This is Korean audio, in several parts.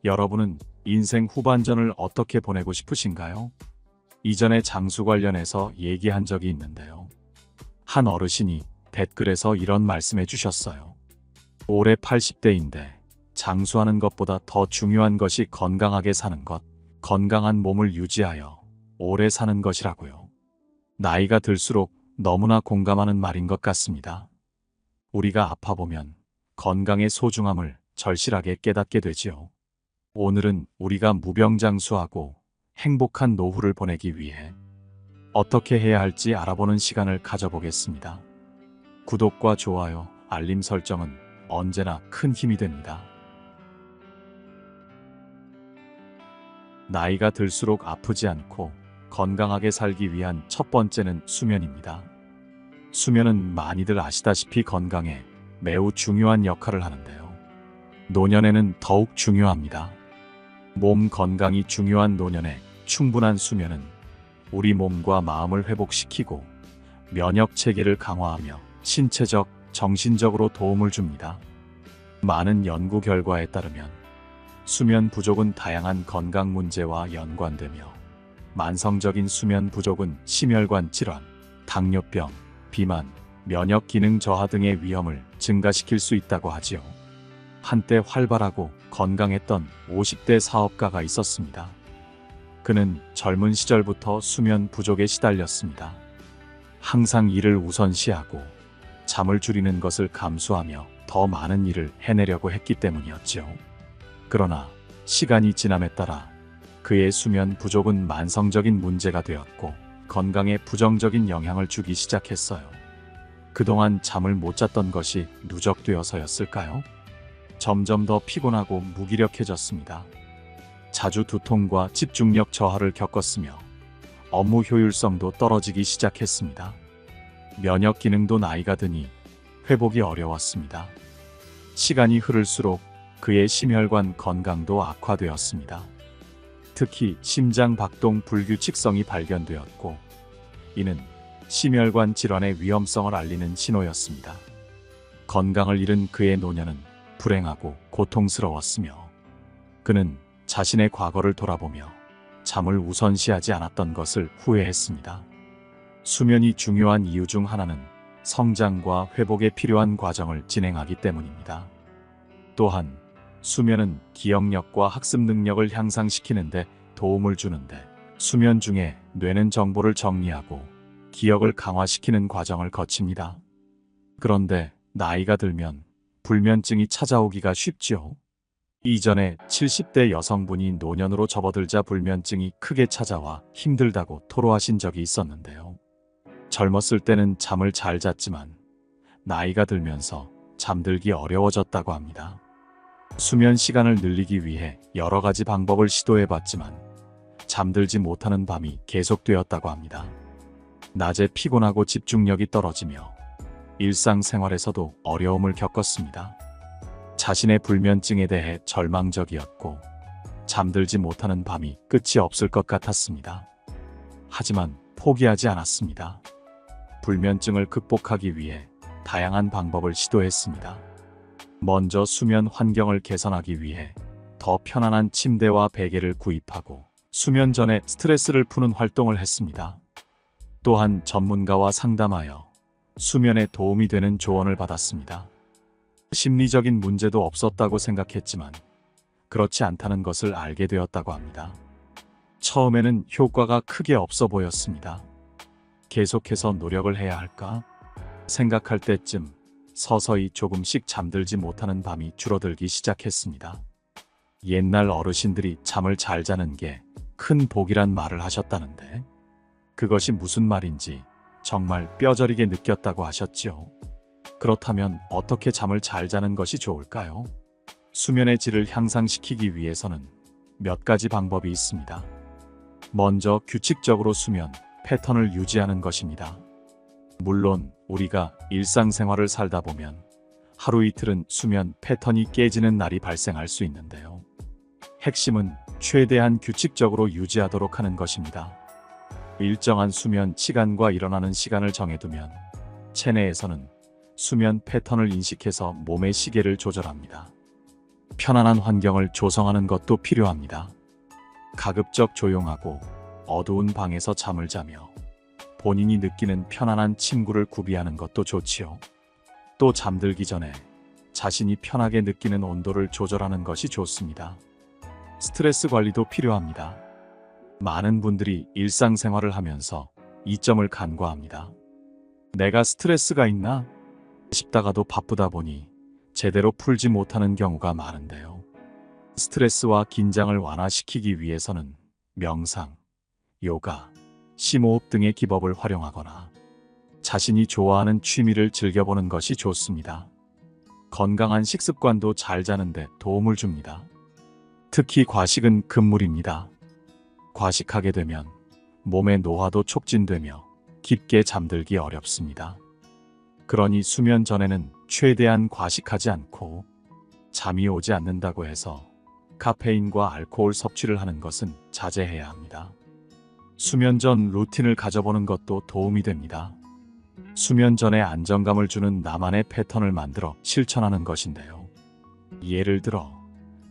여러분은 인생 후반전을 어떻게 보내고 싶으신가요? 이전에 장수 관련해서 얘기한 적이 있는데요. 한 어르신이 댓글에서 이런 말씀해 주셨어요. 올해 80대인데 장수하는 것보다 더 중요한 것이 건강하게 사는 것, 건강한 몸을 유지하여 오래 사는 것이라고요. 나이가 들수록 너무나 공감하는 말인 것 같습니다. 우리가 아파보면 건강의 소중함을 절실하게 깨닫게 되지요. 오늘은 우리가 무병장수하고 행복한 노후를 보내기 위해 어떻게 해야 할지 알아보는 시간을 가져보겠습니다. 구독과 좋아요, 알림 설정은 언제나 큰 힘이 됩니다. 나이가 들수록 아프지 않고 건강하게 살기 위한 첫 번째는 수면입니다. 수면은 많이들 아시다시피 건강에 매우 중요한 역할을 하는데요. 노년에는 더욱 중요합니다. 몸 건강이 중요한 노년에 충분한 수면은 우리 몸과 마음을 회복시키고 면역 체계를 강화하며 신체적, 정신적으로 도움을 줍니다. 많은 연구 결과에 따르면 수면 부족은 다양한 건강 문제와 연관되며 만성적인 수면 부족은 심혈관 질환, 당뇨병, 비만, 면역 기능 저하 등의 위험을 증가시킬 수 있다고 하지요. 한때 활발하고 건강했던 50대 사업가가 있었습니다. 그는 젊은 시절부터 수면 부족에 시달렸습니다. 항상 일을 우선시하고 잠을 줄이는 것을 감수하며 더 많은 일을 해내려고 했기 때문이었죠. 그러나 시간이 지남에 따라 그의 수면 부족은 만성적인 문제가 되었고 건강에 부정적인 영향을 주기 시작했어요. 그동안 잠을 못 잤던 것이 누적되어서였을까요? 점점 더 피곤하고 무기력해졌습니다. 자주 두통과 집중력 저하를 겪었으며 업무 효율성도 떨어지기 시작했습니다. 면역 기능도 나이가 드니 회복이 어려웠습니다. 시간이 흐를수록 그의 심혈관 건강도 악화되었습니다. 특히 심장 박동 불규칙성이 발견되었고 이는 심혈관 질환의 위험성을 알리는 신호였습니다. 건강을 잃은 그의 노년은 불행하고 고통스러웠으며 그는 자신의 과거를 돌아보며 잠을 우선시하지 않았던 것을 후회했습니다. 수면이 중요한 이유 중 하나는 성장과 회복에 필요한 과정을 진행하기 때문입니다. 또한 수면은 기억력과 학습 능력을 향상시키는데 도움을 주는데 수면 중에 뇌는 정보를 정리하고 기억을 강화시키는 과정을 거칩니다. 그런데 나이가 들면 불면증이 찾아오기가 쉽지요. 이전에 70대 여성분이 노년으로 접어들자 불면증이 크게 찾아와 힘들다고 토로하신 적이 있었는데요. 젊었을 때는 잠을 잘 잤지만 나이가 들면서 잠들기 어려워졌다고 합니다. 수면 시간을 늘리기 위해 여러 가지 방법을 시도해봤지만 잠들지 못하는 밤이 계속되었다고 합니다. 낮에 피곤하고 집중력이 떨어지며 일상생활에서도 어려움을 겪었습니다. 자신의 불면증에 대해 절망적이었고 잠들지 못하는 밤이 끝이 없을 것 같았습니다. 하지만 포기하지 않았습니다. 불면증을 극복하기 위해 다양한 방법을 시도했습니다. 먼저 수면 환경을 개선하기 위해 더 편안한 침대와 베개를 구입하고 수면 전에 스트레스를 푸는 활동을 했습니다. 또한 전문가와 상담하여 수면에 도움이 되는 조언을 받았습니다. 심리적인 문제도 없었다고 생각했지만 그렇지 않다는 것을 알게 되었다고 합니다. 처음에는 효과가 크게 없어 보였습니다. 계속해서 노력을 해야 할까 생각할 때쯤 서서히 조금씩 잠들지 못하는 밤이 줄어들기 시작했습니다. 옛날 어르신들이 잠을 잘 자는 게 큰 복이란 말을 하셨다는데 그것이 무슨 말인지 정말 뼈저리게 느꼈다고 하셨지요. 그렇다면 어떻게 잠을 잘 자는 것이 좋을까요? 수면의 질을 향상시키기 위해서는 몇 가지 방법이 있습니다. 먼저 규칙적으로 수면 패턴을 유지하는 것입니다. 물론 우리가 일상생활을 살다 보면 하루 이틀은 수면 패턴이 깨지는 날이 발생할 수 있는데요. 핵심은 최대한 규칙적으로 유지하도록 하는 것입니다. 일정한 수면 시간과 일어나는 시간을 정해두면 체내에서는 수면 패턴을 인식해서 몸의 시계를 조절합니다. 편안한 환경을 조성하는 것도 필요합니다. 가급적 조용하고 어두운 방에서 잠을 자며 본인이 느끼는 편안한 침구를 구비하는 것도 좋지요. 또 잠들기 전에 자신이 편하게 느끼는 온도를 조절하는 것이 좋습니다. 스트레스 관리도 필요합니다. 많은 분들이 일상생활을 하면서 이 점을 간과합니다. 내가 스트레스가 있나 싶다가도 바쁘다 보니 제대로 풀지 못하는 경우가 많은데요. 스트레스와 긴장을 완화시키기 위해서는 명상, 요가, 심호흡 등의 기법을 활용하거나 자신이 좋아하는 취미를 즐겨보는 것이 좋습니다. 건강한 식습관도 잘 자는 데 도움을 줍니다. 특히 과식은 금물입니다. 과식하게 되면 몸의 노화도 촉진되며 깊게 잠들기 어렵습니다. 그러니 수면 전에는 최대한 과식하지 않고 잠이 오지 않는다고 해서 카페인과 알코올 섭취를 하는 것은 자제해야 합니다. 수면 전 루틴을 가져보는 것도 도움이 됩니다. 수면 전에 안정감을 주는 나만의 패턴을 만들어 실천하는 것인데요. 예를 들어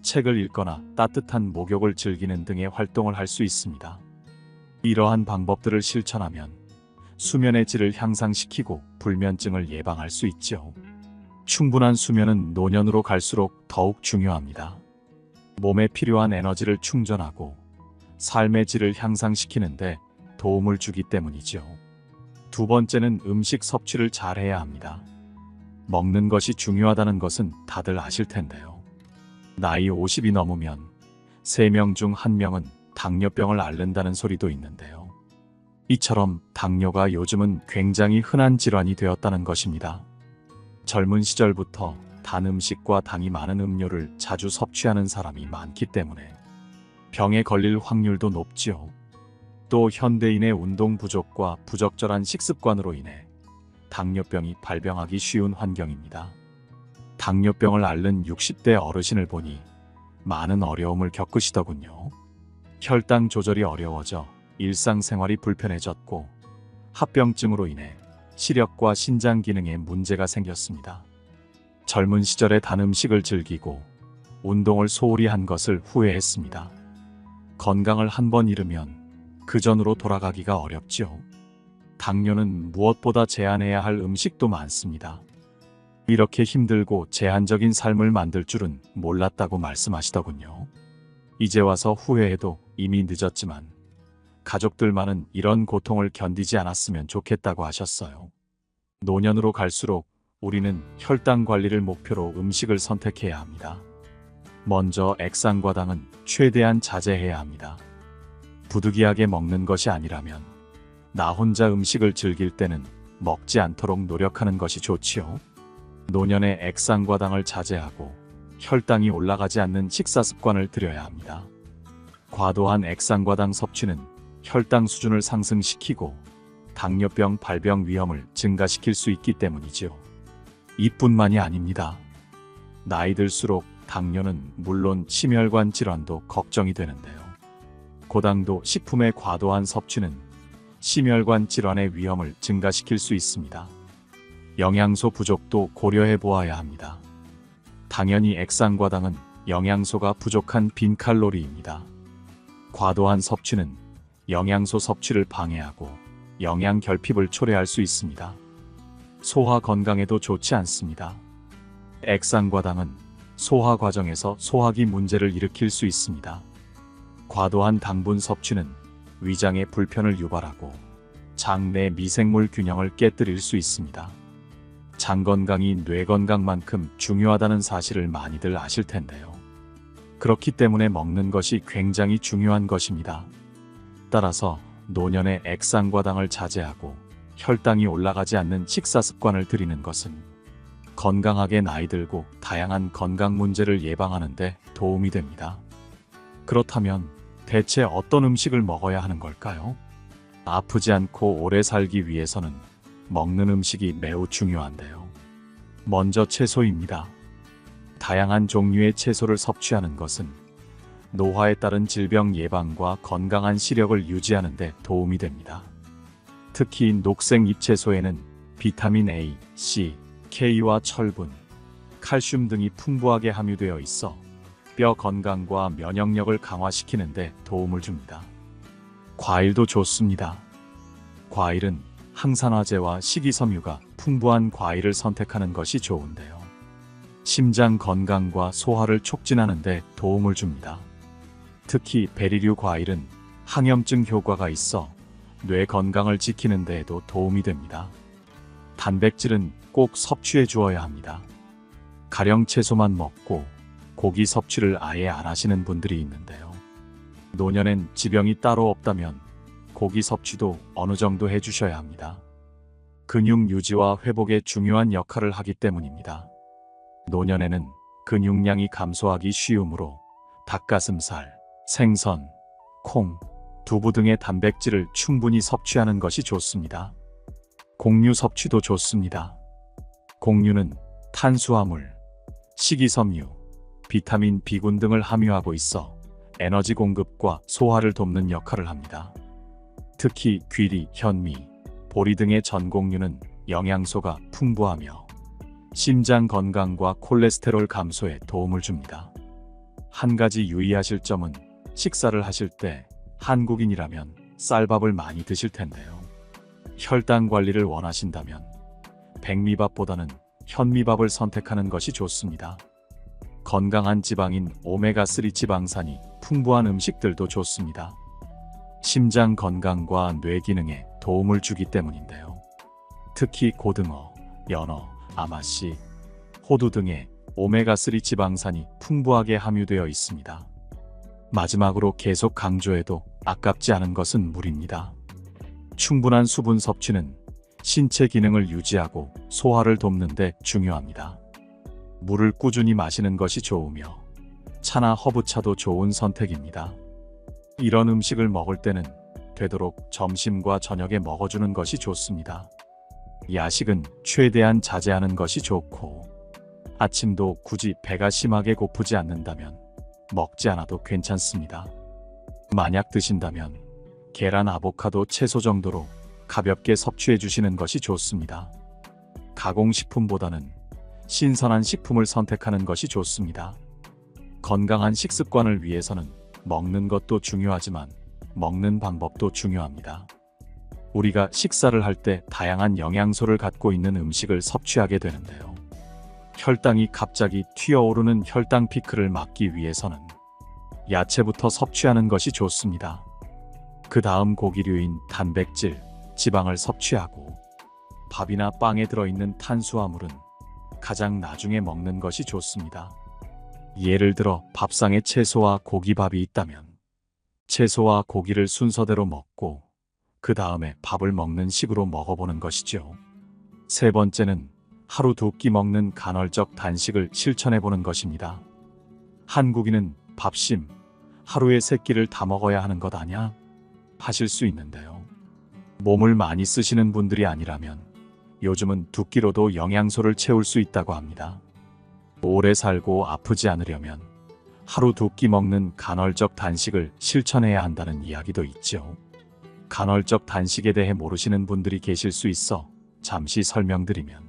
책을 읽거나 따뜻한 목욕을 즐기는 등의 활동을 할 수 있습니다. 이러한 방법들을 실천하면 수면의 질을 향상시키고 불면증을 예방할 수 있죠. 충분한 수면은 노년으로 갈수록 더욱 중요합니다. 몸에 필요한 에너지를 충전하고 삶의 질을 향상시키는데 도움을 주기 때문이죠. 두 번째는 음식 섭취를 잘해야 합니다. 먹는 것이 중요하다는 것은 다들 아실 텐데요. 나이 50이 넘으면 3명 중 1명은 당뇨병을 앓는다는 소리도 있는데요. 이처럼 당뇨가 요즘은 굉장히 흔한 질환이 되었다는 것입니다. 젊은 시절부터 단 음식과 당이 많은 음료를 자주 섭취하는 사람이 많기 때문에 병에 걸릴 확률도 높지요. 또 현대인의 운동 부족과 부적절한 식습관으로 인해 당뇨병이 발병하기 쉬운 환경입니다. 당뇨병을 앓는 60대 어르신을 보니 많은 어려움을 겪으시더군요. 혈당 조절이 어려워져 일상생활이 불편해졌고 합병증으로 인해 시력과 신장 기능에 문제가 생겼습니다. 젊은 시절에 단 음식을 즐기고 운동을 소홀히 한 것을 후회했습니다. 건강을 한번 잃으면 그 전으로 돌아가기가 어렵지요. 당뇨는 무엇보다 제한해야 할 음식도 많습니다. 이렇게 힘들고 제한적인 삶을 만들 줄은 몰랐다고 말씀하시더군요. 이제 와서 후회해도 이미 늦었지만 가족들만은 이런 고통을 견디지 않았으면 좋겠다고 하셨어요. 노년으로 갈수록 우리는 혈당 관리를 목표로 음식을 선택해야 합니다. 먼저 액상과당은 최대한 자제해야 합니다. 부득이하게 먹는 것이 아니라면 나 혼자 음식을 즐길 때는 먹지 않도록 노력하는 것이 좋지요. 노년에 액상과당을 자제하고 혈당이 올라가지 않는 식사 습관을 들여야 합니다. 과도한 액상과당 섭취는 혈당 수준을 상승시키고 당뇨병 발병 위험을 증가시킬 수 있기 때문이지요. 이뿐만이 아닙니다. 나이 들수록 당뇨는 물론 심혈관 질환도 걱정이 되는데요. 고당도 식품의 과도한 섭취는 심혈관 질환의 위험을 증가시킬 수 있습니다. 영양소 부족도 고려해 보아야 합니다. 당연히 액상과당은 영양소가 부족한 빈칼로리입니다. 과도한 섭취는 영양소 섭취를 방해하고 영양 결핍을 초래할 수 있습니다. 소화 건강에도 좋지 않습니다. 액상과당은 소화 과정에서 소화기 문제를 일으킬 수 있습니다. 과도한 당분 섭취는 위장에 불편을 유발하고 장 내 미생물 균형을 깨뜨릴 수 있습니다. 장 건강이 뇌 건강만큼 중요하다는 사실을 많이들 아실 텐데요. 그렇기 때문에 먹는 것이 굉장히 중요한 것입니다. 따라서 노년에 액상과당을 자제하고 혈당이 올라가지 않는 식사 습관을 들이는 것은 건강하게 나이 들고 다양한 건강 문제를 예방하는 데 도움이 됩니다. 그렇다면 대체 어떤 음식을 먹어야 하는 걸까요? 아프지 않고 오래 살기 위해서는 먹는 음식이 매우 중요한데요. 먼저 채소입니다. 다양한 종류의 채소를 섭취하는 것은 노화에 따른 질병 예방과 건강한 시력을 유지하는 데 도움이 됩니다. 특히 녹색 잎채소에는 비타민 A, C, K와 철분, 칼슘 등이 풍부하게 함유되어 있어 뼈 건강과 면역력을 강화시키는 데 도움을 줍니다. 과일도 좋습니다. 과일은 항산화제와 식이섬유가 풍부한 과일을 선택하는 것이 좋은데요. 심장 건강과 소화를 촉진하는 데 도움을 줍니다. 특히 베리류 과일은 항염증 효과가 있어 뇌 건강을 지키는 데에도 도움이 됩니다. 단백질은 꼭 섭취해 주어야 합니다. 가령 채소만 먹고 고기 섭취를 아예 안 하시는 분들이 있는데요. 노년엔 지병이 따로 없다면 고기 섭취도 어느 정도 해주셔야 합니다. 근육 유지와 회복에 중요한 역할을 하기 때문입니다. 노년에는 근육량이 감소하기 쉬우므로 닭가슴살, 생선, 콩, 두부 등의 단백질을 충분히 섭취하는 것이 좋습니다. 곡류 섭취도 좋습니다. 곡류는 탄수화물, 식이섬유, 비타민 B군 등을 함유하고 있어 에너지 공급과 소화를 돕는 역할을 합니다. 특히 귀리, 현미, 보리 등의 전곡류는 영양소가 풍부하며 심장 건강과 콜레스테롤 감소에 도움을 줍니다. 한 가지 유의하실 점은 식사를 하실 때 한국인이라면 쌀밥을 많이 드실 텐데요. 혈당 관리를 원하신다면 백미밥보다는 현미밥을 선택하는 것이 좋습니다. 건강한 지방인 오메가3 지방산이 풍부한 음식들도 좋습니다. 심장 건강과 뇌 기능에 도움을 주기 때문인데요. 특히 고등어, 연어, 아마씨, 호두 등의 오메가3 지방산이 풍부하게 함유되어 있습니다. 마지막으로 계속 강조해도 아깝지 않은 것은 물입니다. 충분한 수분 섭취는 신체 기능을 유지하고 소화를 돕는 데 중요합니다. 물을 꾸준히 마시는 것이 좋으며 차나 허브차도 좋은 선택입니다. 이런 음식을 먹을 때는 되도록 점심과 저녁에 먹어주는 것이 좋습니다. 야식은 최대한 자제하는 것이 좋고 아침도 굳이 배가 심하게 고프지 않는다면 먹지 않아도 괜찮습니다. 만약 드신다면 계란, 아보카도, 채소 정도로 가볍게 섭취해 주시는 것이 좋습니다. 가공식품보다는 신선한 식품을 선택하는 것이 좋습니다. 건강한 식습관을 위해서는 먹는 것도 중요하지만 먹는 방법도 중요합니다. 우리가 식사를 할 때 다양한 영양소를 갖고 있는 음식을 섭취하게 되는데요. 혈당이 갑자기 튀어오르는 혈당 피크를 막기 위해서는 야채부터 섭취하는 것이 좋습니다. 그 다음 고기류인 단백질, 지방을 섭취하고 밥이나 빵에 들어있는 탄수화물은 가장 나중에 먹는 것이 좋습니다. 예를 들어 밥상에 채소와 고기밥이 있다면 채소와 고기를 순서대로 먹고 그 다음에 밥을 먹는 식으로 먹어보는 것이죠. 세 번째는 하루 2끼 먹는 간헐적 단식을 실천해보는 것입니다. 한국인은 밥심, 하루에 3끼를 다 먹어야 하는 것 아냐? 하실 수 있는데요. 몸을 많이 쓰시는 분들이 아니라면 요즘은 2끼로도 영양소를 채울 수 있다고 합니다. 오래 살고 아프지 않으려면 하루 2끼 먹는 간헐적 단식을 실천해야 한다는 이야기도 있죠. 간헐적 단식에 대해 모르시는 분들이 계실 수 있어 잠시 설명드리면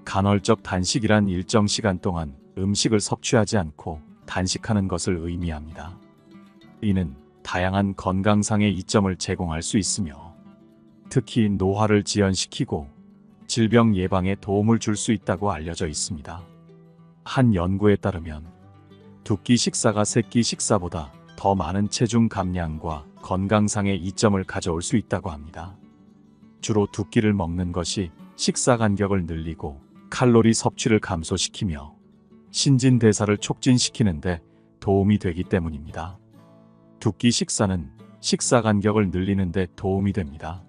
간헐적 단식이란 일정 시간 동안 음식을 섭취하지 않고 단식하는 것을 의미합니다. 이는 다양한 건강상의 이점을 제공할 수 있으며 특히 노화를 지연시키고 질병 예방에 도움을 줄 수 있다고 알려져 있습니다. 한 연구에 따르면 2끼 식사가 3끼 식사보다 더 많은 체중 감량과 건강상의 이점을 가져올 수 있다고 합니다. 주로 2끼를 먹는 것이 식사 간격을 늘리고 칼로리 섭취를 감소시키며 신진대사를 촉진시키는 데 도움이 되기 때문입니다. 2끼 식사는 식사 간격을 늘리는 데 도움이 됩니다.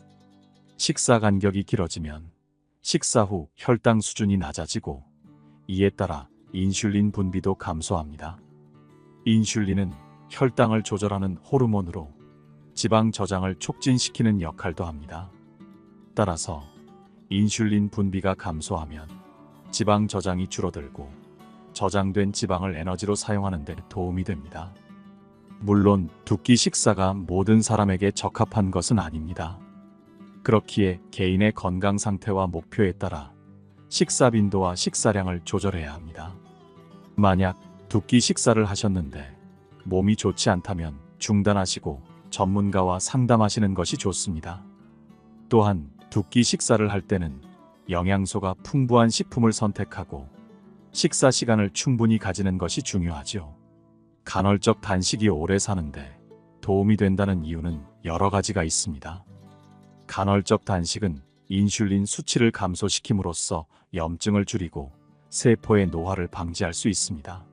식사 간격이 길어지면 식사 후 혈당 수준이 낮아지고 이에 따라 인슐린 분비도 감소합니다. 인슐린은 혈당을 조절하는 호르몬으로 지방 저장을 촉진시키는 역할도 합니다. 따라서 인슐린 분비가 감소하면 지방 저장이 줄어들고 저장된 지방을 에너지로 사용하는 데 도움이 됩니다. 물론 2끼 식사가 모든 사람에게 적합한 것은 아닙니다. 그렇기에 개인의 건강 상태와 목표에 따라 식사 빈도와 식사량을 조절해야 합니다. 만약 두 끼 식사를 하셨는데 몸이 좋지 않다면 중단하시고 전문가와 상담하시는 것이 좋습니다. 또한 두 끼 식사를 할 때는 영양소가 풍부한 식품을 선택하고 식사 시간을 충분히 가지는 것이 중요하죠. 간헐적 단식이 오래 사는데 도움이 된다는 이유는 여러 가지가 있습니다. 간헐적 단식은 인슐린 수치를 감소시킴으로써 염증을 줄이고 세포의 노화를 방지할 수 있습니다.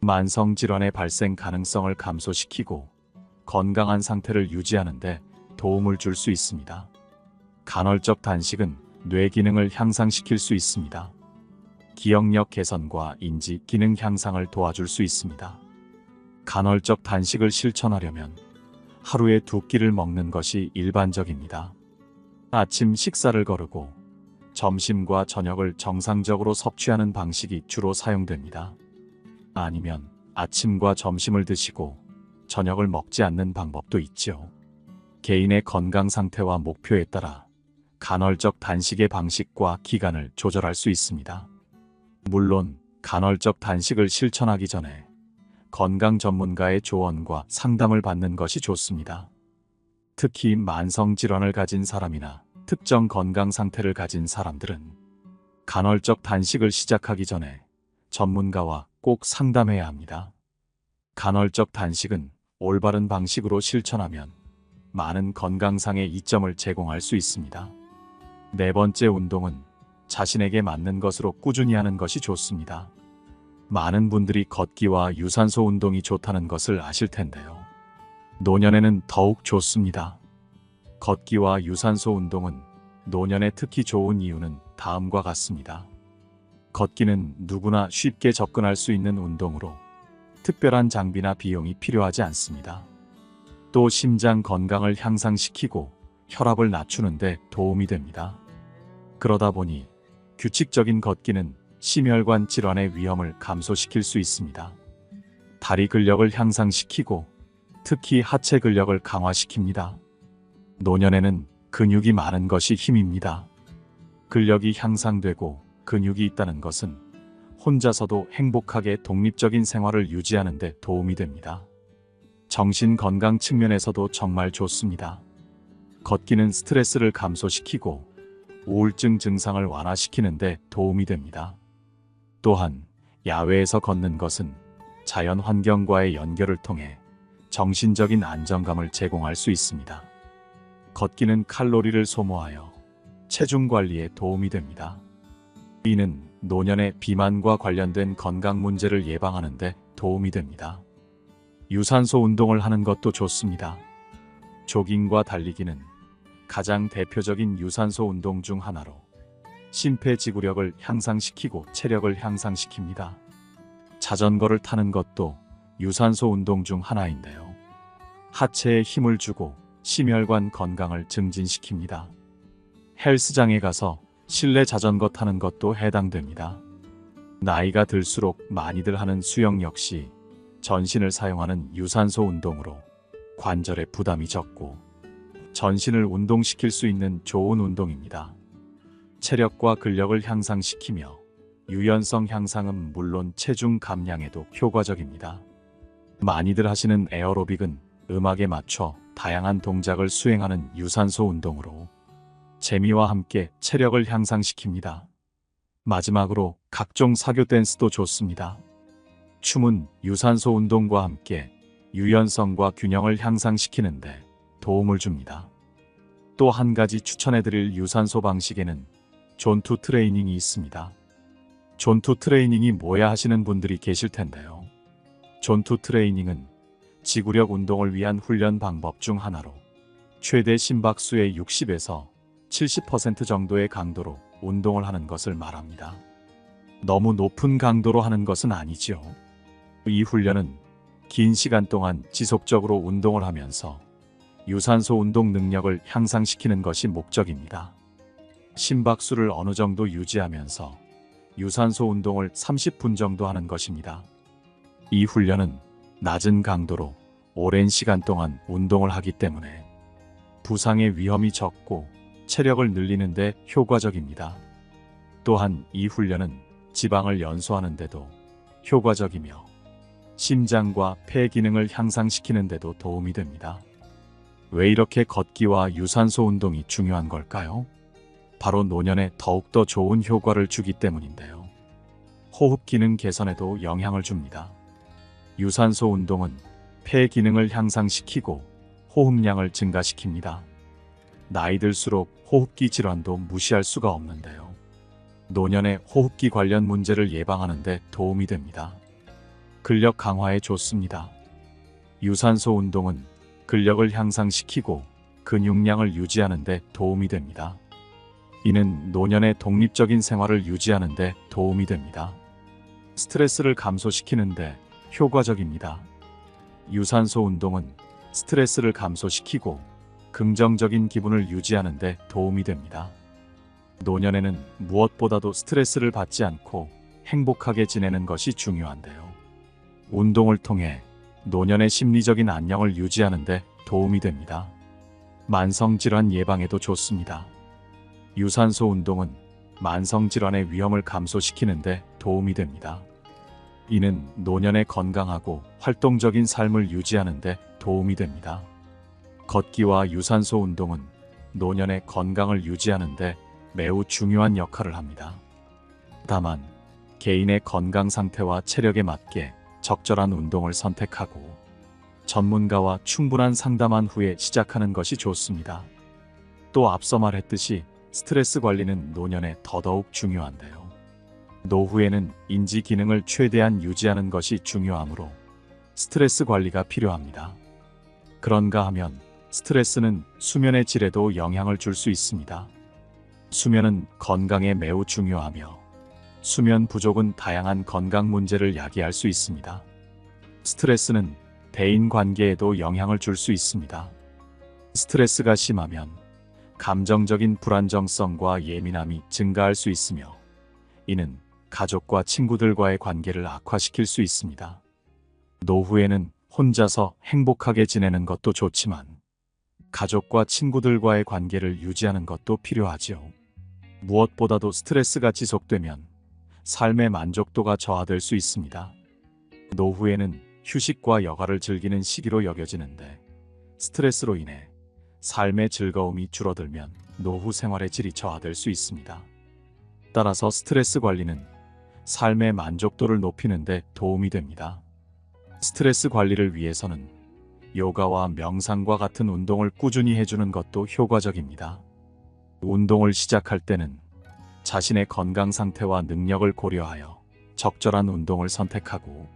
만성 질환의 발생 가능성을 감소시키고 건강한 상태를 유지하는 데 도움을 줄 수 있습니다. 간헐적 단식은 뇌 기능을 향상시킬 수 있습니다. 기억력 개선과 인지 기능 향상을 도와줄 수 있습니다. 간헐적 단식을 실천하려면 하루에 두 끼를 먹는 것이 일반적입니다. 아침 식사를 거르고 점심과 저녁을 정상적으로 섭취하는 방식이 주로 사용됩니다. 아니면 아침과 점심을 드시고 저녁을 먹지 않는 방법도 있죠. 개인의 건강 상태와 목표에 따라 간헐적 단식의 방식과 기간을 조절할 수 있습니다. 물론 간헐적 단식을 실천하기 전에 건강 전문가의 조언과 상담을 받는 것이 좋습니다. 특히 만성 질환을 가진 사람이나 특정 건강 상태를 가진 사람들은 간헐적 단식을 시작하기 전에 전문가와 꼭 상담해야 합니다. 간헐적 단식은 올바른 방식으로 실천하면 많은 건강상의 이점을 제공할 수 있습니다. 네 번째, 운동은 자신에게 맞는 것으로 꾸준히 하는 것이 좋습니다. 많은 분들이 걷기와 유산소 운동이 좋다는 것을 아실 텐데요. 노년에는 더욱 좋습니다. 걷기와 유산소 운동은 노년에 특히 좋은 이유는 다음과 같습니다. 걷기는 누구나 쉽게 접근할 수 있는 운동으로 특별한 장비나 비용이 필요하지 않습니다. 또 심장 건강을 향상시키고 혈압을 낮추는 데 도움이 됩니다. 그러다 보니 규칙적인 걷기는 심혈관 질환의 위험을 감소시킬 수 있습니다. 다리 근력을 향상시키고 특히 하체 근력을 강화시킵니다. 노년에는 근육이 많은 것이 힘입니다. 근력이 향상되고 근육이 있다는 것은 혼자서도 행복하게 독립적인 생활을 유지하는 데 도움이 됩니다. 정신 건강 측면에서도 정말 좋습니다. 걷기는 스트레스를 감소시키고 우울증 증상을 완화시키는 데 도움이 됩니다. 또한 야외에서 걷는 것은 자연 환경과의 연결을 통해 정신적인 안정감을 제공할 수 있습니다. 걷기는 칼로리를 소모하여 체중 관리에 도움이 됩니다. 이는 노년의 비만과 관련된 건강 문제를 예방하는 데 도움이 됩니다. 유산소 운동을 하는 것도 좋습니다. 조깅과 달리기는 가장 대표적인 유산소 운동 중 하나로 심폐지구력을 향상시키고 체력을 향상시킵니다. 자전거를 타는 것도 유산소 운동 중 하나인데요. 하체에 힘을 주고 심혈관 건강을 증진시킵니다. 헬스장에 가서 실내 자전거 타는 것도 해당됩니다. 나이가 들수록 많이들 하는 수영 역시 전신을 사용하는 유산소 운동으로 관절에 부담이 적고 전신을 운동시킬 수 있는 좋은 운동입니다. 체력과 근력을 향상시키며 유연성 향상은 물론 체중 감량에도 효과적입니다. 많이들 하시는 에어로빅은 음악에 맞춰 다양한 동작을 수행하는 유산소 운동으로 재미와 함께 체력을 향상시킵니다. 마지막으로 각종 사교 댄스도 좋습니다. 춤은 유산소 운동과 함께 유연성과 균형을 향상시키는데 도움을 줍니다. 또 한 가지 추천해드릴 유산소 방식에는 존투 트레이닝이 있습니다. 존투 트레이닝이 뭐야 하시는 분들이 계실 텐데요. 존투 트레이닝은 지구력 운동을 위한 훈련 방법 중 하나로 최대 심박수의 60에서 70% 정도의 강도로 운동을 하는 것을 말합니다. 너무 높은 강도로 하는 것은 아니지요. 이 훈련은 긴 시간 동안 지속적으로 운동을 하면서 유산소 운동 능력을 향상시키는 것이 목적입니다. 심박수를 어느 정도 유지하면서 유산소 운동을 30분 정도 하는 것입니다. 이 훈련은 낮은 강도로 오랜 시간 동안 운동을 하기 때문에 부상의 위험이 적고 체력을 늘리는 데 효과적입니다. 또한 이 훈련은 지방을 연소하는 데도 효과적이며 심장과 폐 기능을 향상시키는 데도 도움이 됩니다. 왜 이렇게 걷기와 유산소 운동이 중요한 걸까요? 바로 노년에 더욱더 좋은 효과를 주기 때문인데요. 호흡 기능 개선에도 영향을 줍니다. 유산소 운동은 폐 기능을 향상시키고 호흡량을 증가시킵니다. 나이 들수록 호흡기 질환도 무시할 수가 없는데요. 노년의 호흡기 관련 문제를 예방하는 데 도움이 됩니다. 근력 강화에 좋습니다. 유산소 운동은 근력을 향상시키고 근육량을 유지하는 데 도움이 됩니다. 이는 노년의 독립적인 생활을 유지하는 데 도움이 됩니다. 스트레스를 감소시키는 데 효과적입니다. 유산소 운동은 스트레스를 감소시키고 긍정적인 기분을 유지하는 데 도움이 됩니다. 노년에는 무엇보다도 스트레스를 받지 않고 행복하게 지내는 것이 중요한데요. 운동을 통해 노년의 심리적인 안녕을 유지하는 데 도움이 됩니다. 만성질환 예방에도 좋습니다. 유산소 운동은 만성질환의 위험을 감소시키는 데 도움이 됩니다. 이는 노년의 건강하고 활동적인 삶을 유지하는 데 도움이 됩니다. 걷기와 유산소 운동은 노년의 건강을 유지하는 데 매우 중요한 역할을 합니다. 다만 개인의 건강 상태와 체력에 맞게 적절한 운동을 선택하고 전문가와 충분한 상담한 후에 시작하는 것이 좋습니다. 또 앞서 말했듯이 스트레스 관리는 노년에 더더욱 중요한데요. 노후에는 인지 기능을 최대한 유지하는 것이 중요하므로 스트레스 관리가 필요합니다. 그런가 하면 스트레스는 수면의 질에도 영향을 줄 수 있습니다. 수면은 건강에 매우 중요하며 수면 부족은 다양한 건강 문제를 야기할 수 있습니다. 스트레스는 대인 관계에도 영향을 줄 수 있습니다. 스트레스가 심하면 감정적인 불안정성과 예민함이 증가할 수 있으며 이는 가족과 친구들과의 관계를 악화시킬 수 있습니다. 노후에는 혼자서 행복하게 지내는 것도 좋지만 가족과 친구들과의 관계를 유지하는 것도 필요하죠. 무엇보다도 스트레스가 지속되면 삶의 만족도가 저하될 수 있습니다. 노후에는 휴식과 여가를 즐기는 시기로 여겨지는데 스트레스로 인해 삶의 즐거움이 줄어들면 노후 생활의 질이 저하될 수 있습니다. 따라서 스트레스 관리는 삶의 만족도를 높이는 데 도움이 됩니다. 스트레스 관리를 위해서는 요가와 명상과 같은 운동을 꾸준히 해주는 것도 효과적입니다. 운동을 시작할 때는 자신의 건강 상태와 능력을 고려하여 적절한 운동을 선택하고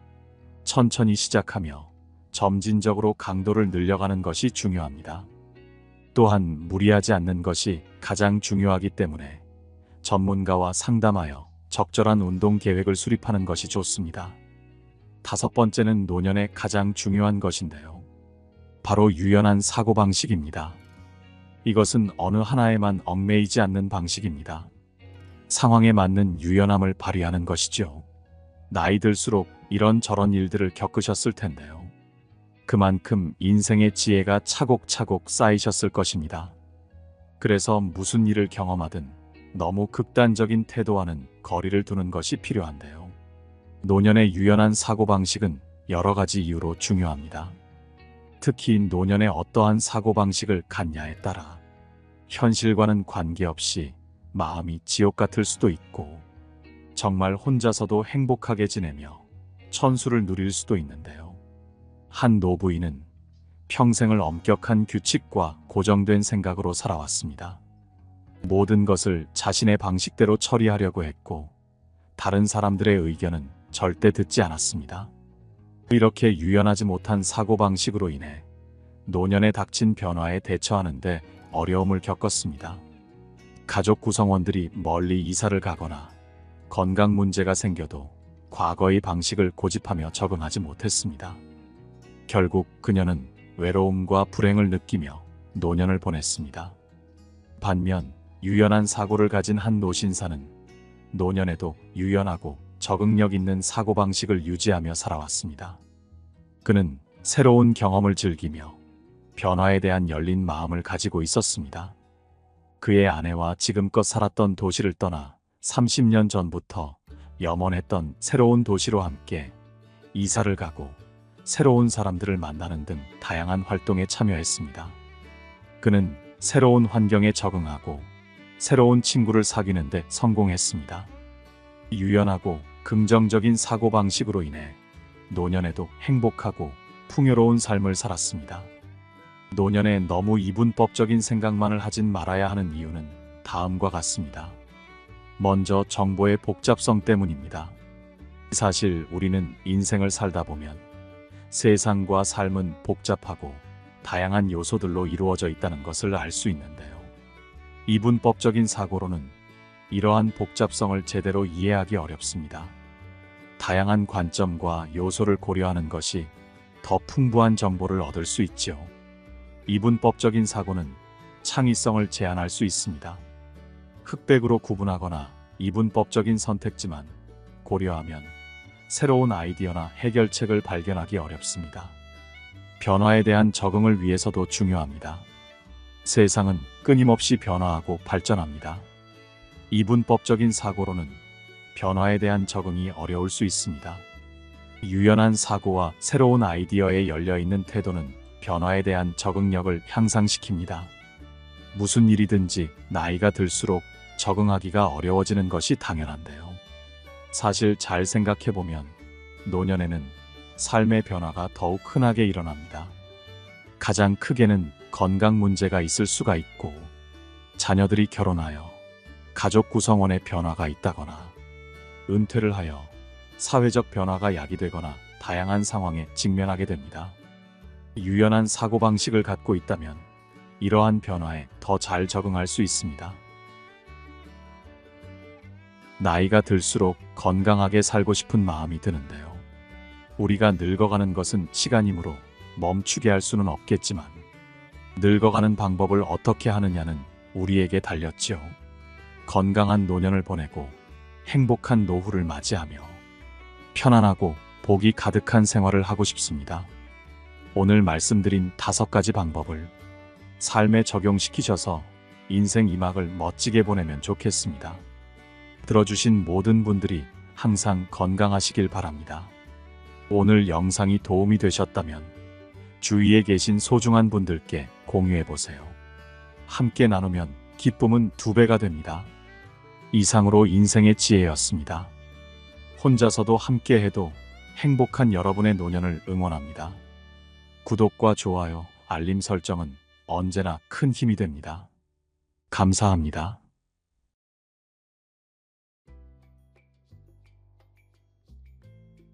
천천히 시작하며 점진적으로 강도를 늘려가는 것이 중요합니다. 또한 무리하지 않는 것이 가장 중요하기 때문에 전문가와 상담하여 적절한 운동 계획을 수립하는 것이 좋습니다. 다섯 번째는 노년의 가장 중요한 것인데요. 바로 유연한 사고방식입니다. 이것은 어느 하나에만 얽매이지 않는 방식입니다. 상황에 맞는 유연함을 발휘하는 것이죠. 나이 들수록 이런저런 일들을 겪으셨을 텐데요. 그만큼 인생의 지혜가 차곡차곡 쌓이셨을 것입니다. 그래서 무슨 일을 경험하든 너무 극단적인 태도와는 거리를 두는 것이 필요한데요. 노년의 유연한 사고방식은 여러 가지 이유로 중요합니다. 특히 노년에 어떠한 사고방식을 갖냐에 따라 현실과는 관계없이 마음이 지옥 같을 수도 있고 정말 혼자서도 행복하게 지내며 천수를 누릴 수도 있는데요. 한 노부인은 평생을 엄격한 규칙과 고정된 생각으로 살아왔습니다. 모든 것을 자신의 방식대로 처리하려고 했고 다른 사람들의 의견은 절대 듣지 않았습니다. 이렇게 유연하지 못한 사고방식으로 인해 노년에 닥친 변화에 대처하는 데 어려움을 겪었습니다. 가족 구성원들이 멀리 이사를 가거나 건강 문제가 생겨도 과거의 방식을 고집하며 적응하지 못했습니다. 결국 그녀는 외로움과 불행을 느끼며 노년을 보냈습니다. 반면 유연한 사고를 가진 한 노신사는 노년에도 유연하고 적응력 있는 사고방식을 유지하며 살아왔습니다. 그는 새로운 경험을 즐기며 변화에 대한 열린 마음을 가지고 있었습니다. 그의 아내와 지금껏 살았던 도시를 떠나 30년 전부터 염원했던 새로운 도시로 함께 이사를 가고 새로운 사람들을 만나는 등 다양한 활동에 참여했습니다. 그는 새로운 환경에 적응하고 새로운 친구를 사귀는 데 성공했습니다. 유연하고 긍정적인 사고방식으로 인해 노년에도 행복하고 풍요로운 삶을 살았습니다. 노년에 너무 이분법적인 생각만을 하진 말아야 하는 이유는 다음과 같습니다. 먼저 정보의 복잡성 때문입니다. 사실 우리는 인생을 살다 보면 세상과 삶은 복잡하고 다양한 요소들로 이루어져 있다는 것을 알 수 있는데요. 이분법적인 사고로는 이러한 복잡성을 제대로 이해하기 어렵습니다. 다양한 관점과 요소를 고려하는 것이 더 풍부한 정보를 얻을 수 있지요. 이분법적인 사고는 창의성을 제한할 수 있습니다. 흑백으로 구분하거나 이분법적인 선택지만 고려하면 새로운 아이디어나 해결책을 발견하기 어렵습니다. 변화에 대한 적응을 위해서도 중요합니다. 세상은 끊임없이 변화하고 발전합니다. 이분법적인 사고로는 변화에 대한 적응이 어려울 수 있습니다. 유연한 사고와 새로운 아이디어에 열려있는 태도는 변화에 대한 적응력을 향상시킵니다. 무슨 일이든지 나이가 들수록 적응하기가 어려워지는 것이 당연한데요. 사실 잘 생각해보면 노년에는 삶의 변화가 더욱 흔하게 일어납니다. 가장 크게는 건강 문제가 있을 수가 있고, 자녀들이 결혼하여 가족 구성원의 변화가 있다거나, 은퇴를 하여 사회적 변화가 야기되거나 다양한 상황에 직면하게 됩니다. 유연한 사고방식을 갖고 있다면 이러한 변화에 더 잘 적응할 수 있습니다. 나이가 들수록 건강하게 살고 싶은 마음이 드는데요. 우리가 늙어가는 것은 시간이므로 멈추게 할 수는 없겠지만 늙어가는 방법을 어떻게 하느냐는 우리에게 달렸지요. 건강한 노년을 보내고 행복한 노후를 맞이하며 편안하고 복이 가득한 생활을 하고 싶습니다. 오늘 말씀드린 5가지 방법을 삶에 적용시키셔서 인생 2막을 멋지게 보내면 좋겠습니다. 들어주신 모든 분들이 항상 건강하시길 바랍니다. 오늘 영상이 도움이 되셨다면 주위에 계신 소중한 분들께 공유해보세요. 함께 나누면 기쁨은 2배가 됩니다. 이상으로 인생의 지혜였습니다. 혼자서도 함께 해도 행복한 여러분의 노년을 응원합니다. 구독과 좋아요, 알림 설정은 언제나 큰 힘이 됩니다. 감사합니다.